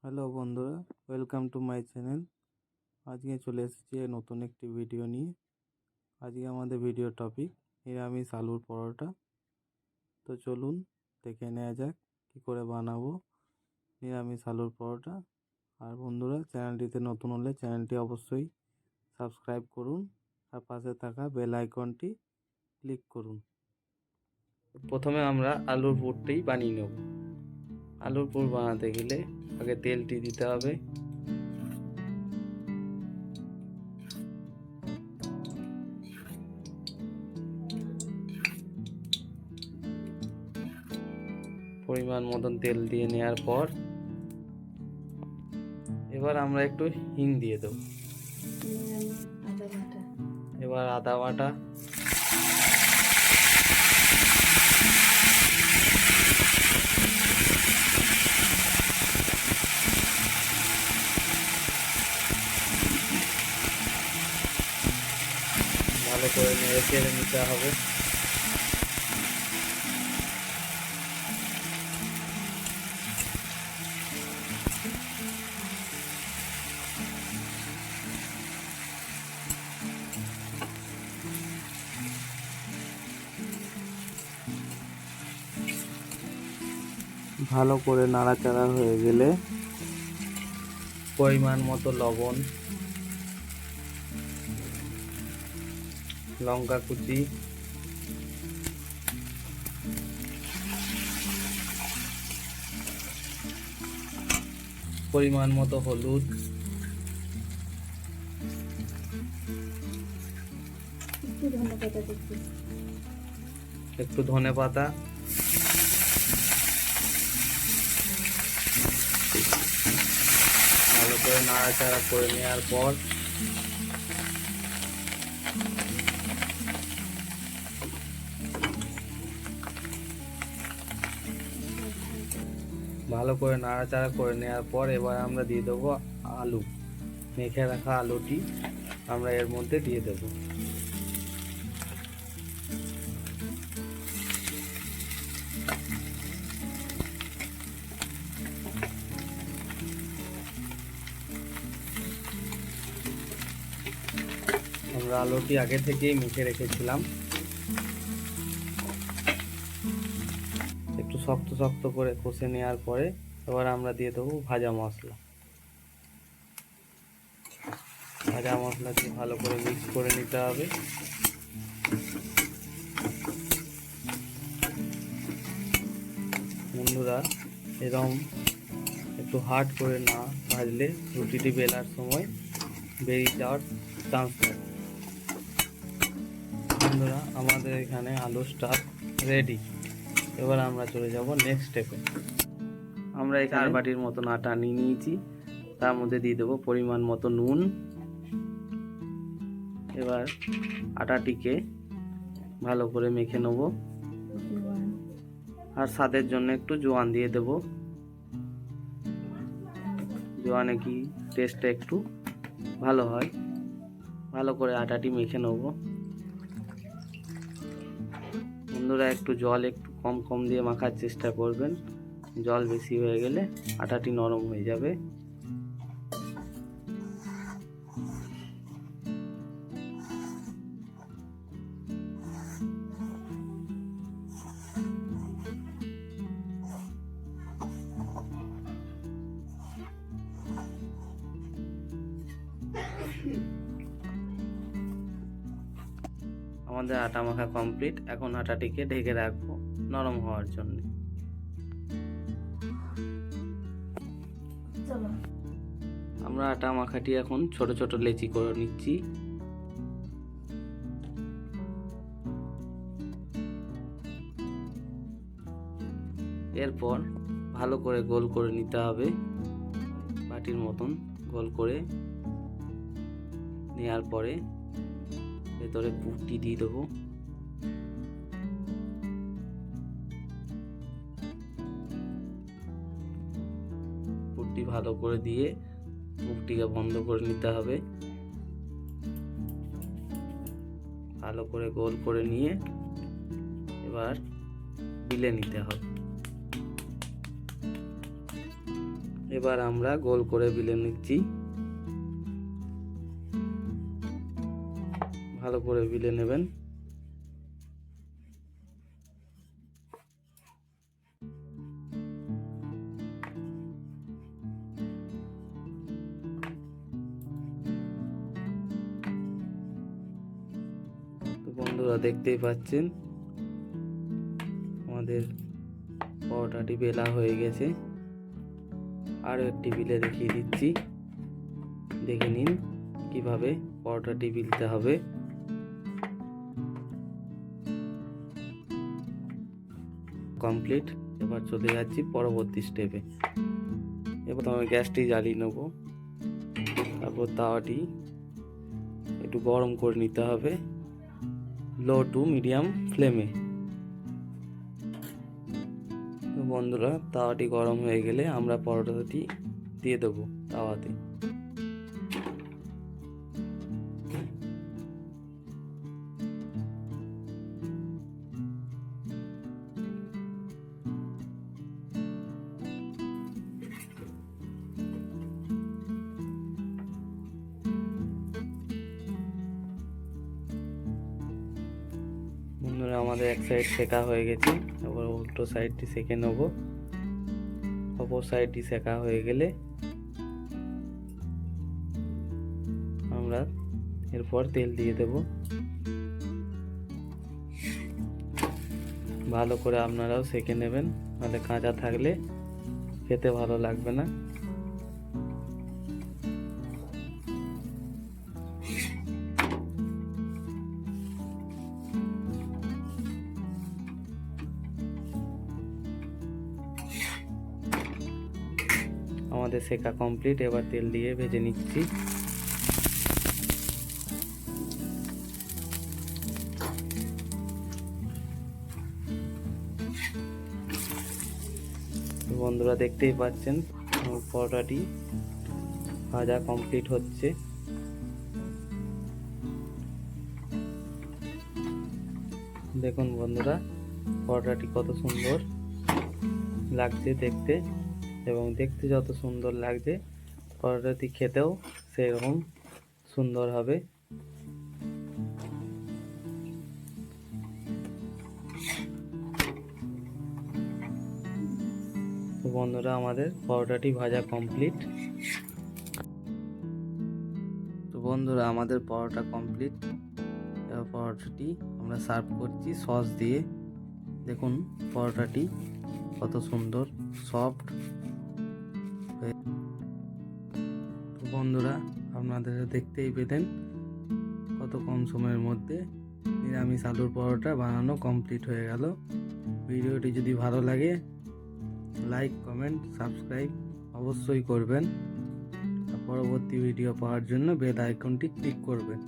Hello বন্ধুরা, welcome to my channel. আজকে চলে এসেছি নতুন একটি ভিডিও নিয়ে। আজকে আমাদের ভিডিও টপিক নিরামিষ আলুর পরোটা। তো চলুন দেখে নেওয়া যাক কী করে বানাবো নিরামিষ আলুর পরোটা। আর বন্ধুরা, চ্যানেলটিতে নতুন হলে চ্যানেলটি অবশ্যই সাবস্ক্রাইব করুন আর পাশে থাকা বেল আইকনটি ক্লিক করুন। প্রথমে আমরা আলুর পুরটি বানিয়ে নেব। আলুর পুর বানাতে গেলে আগে তেলটি দিতে হবে। পরিমাণ মতন তেল দিয়ে নেওয়ার পর এবার আমরা একটু হিং দিয়ে দেব। এবার আদা বাটা, ভালো করে নেড়ে চেড়ে নিতে হবে। ভালো করে নাড়াচাড়া হয়ে গেলে পরিমাণ মতো লবণ, লঙ্কা কুচি, পরিমাণ মতো হলুদ, একটু ধনেপাতা, ভালো করে নাড়াচাড়া করে নেওয়ার পর এবার আমরা দিয়ে দেবো আলু। মেখে রাখা আলুটি আমরা এর মধ্যে দিয়ে দেব। আমরা আলুটি আগে থেকেই মেখে রেখেছিলাম। একটু শক্ত শক্ত করে কষে নেওয়ার পরে এবার আমরা দিয়ে দেবো ভাজা মশলা। ভাজা মশলা দিয়ে ভালো করে মিক্স করে নিতে হবে। বন্ধুরা, এরকম একটু হার্ড করে না ভাজলে রুটিটি বেলার সময় বেরিয়ে যাওয়ার চান্স থাকে। বন্ধুরা, আমাদের এখানে আলু স্টাফ রেডি। এবার আমরা চলে যাব নেক্সট স্টেপে। আমরা এখানে 4 বাটির মতন আটা নিয়ে নিয়েছি। তার মধ্যে দিয়ে দেবো পরিমাণ মতো নুন। এবার আটাটিকে ভালো করে মেখে নেব। আর স্বাদের জন্য একটু জোয়ান দিয়ে দেব। জোয়ানে কি টেস্টটা একটু ভালো হয়। ভালো করে আটাটি মেখে নেব। বন্ধুরা, একটু জল একটু কম কম দিয়ে মাখার চেষ্টা করবেন। জল বেশি হয়ে গেলে আটাটি নরম হয়ে যাবে। আমাদের আটা মাখা কমপ্লিট। এখন আটাটিকে ঢেকে রাখবো নরম হওয়ার জন্য। আমরা আটা মাখাটি এখন ছোট ছোট লেচি করে নিচ্ছি। এরপর ভালো করে গোল করে নিতে হবে। বাটির মতন গোল করে নেওয়ার পরে ভেতরে পুরটি দিয়ে দেবো। পুরটি ভালো করে দিয়ে মুখটিকে বন্ধ করে নিতে হবে। ভালো করে গোল করে নিয়ে এবার বেলে নিতে হবে। এবার আমরা গোল করে বেলে নিচ্ছি। ভালো করে বেলে নেবেন। তো বন্ধুরা দেখতেই পাচ্ছেন আমাদের পরোটাটি বেলা হয়ে গেছে। আরও একটি বিলে দেখিয়ে দিচ্ছি, দেখে নিন কিভাবে পরোটাটি বেলতে হবে। কমপ্লিট। এবার চলে যাচ্ছি পরবর্তী স্টেপে। এবার আমি গ্যাসটি জ্বালিয়ে নেব, তারপর তাওয়াটি একটু গরম করে নিতে হবে লো টু মিডিয়াম ফ্লেমে। তো বন্ধুরা তাওয়াটি গরম হয়ে গেলে আমরা পরোটাটি দিয়ে দেবো তাওয়াতে। বন্ধুরা আমাদের এক সাইড সেকা হয়ে গেছে, এবার উল্টো সাইডটি সেকে নেব। অপর সাইডটি সেকা হয়ে গেলে আমরা এরপর তেল দিয়ে দেব। ভালো করে আপনারাও সেকে নেবেন, নাহলে কাঁচা থাকলে খেতে ভালো লাগবে না। আমাদের সেকা কমপ্লিট। এবার তেল দিয়ে ভেজে নিচ্ছি। বন্ধুরা দেখতেই পাচ্ছেন পরোটাটি ভাজা কমপ্লিট হচ্ছে। দেখুন বন্ধুরা পরোটাটি কত সুন্দর লাগছে দেখতে, এবং দেখতে যত সুন্দর লাগছে পরোটাটি খেতেও সেরকম সুন্দর হবে। তো বন্ধুরা আমাদের পরোটাটি ভাজা কমপ্লিট। তো বন্ধুরা আমাদের পরোটা কমপ্লিট। এবার পরোটাটি আমরা সার্ভ করছি সস দিয়ে। দেখুন পরোটাটি কত সুন্দর সফট। তো বন্ধুরা আপনাদের দেখতেই পেলেন কত কম সময়ের মধ্যে নিরামিষ আলুর পরোটা বানানো কমপ্লিট হয়ে গেল। ভিডিওটি যদি ভালো লাগে লাইক, কমেন্ট, সাবস্ক্রাইব অবশ্যই করবেন। আর পরবর্তী ভিডিও পাওয়ার জন্য বেল আইকনটি ক্লিক করবেন।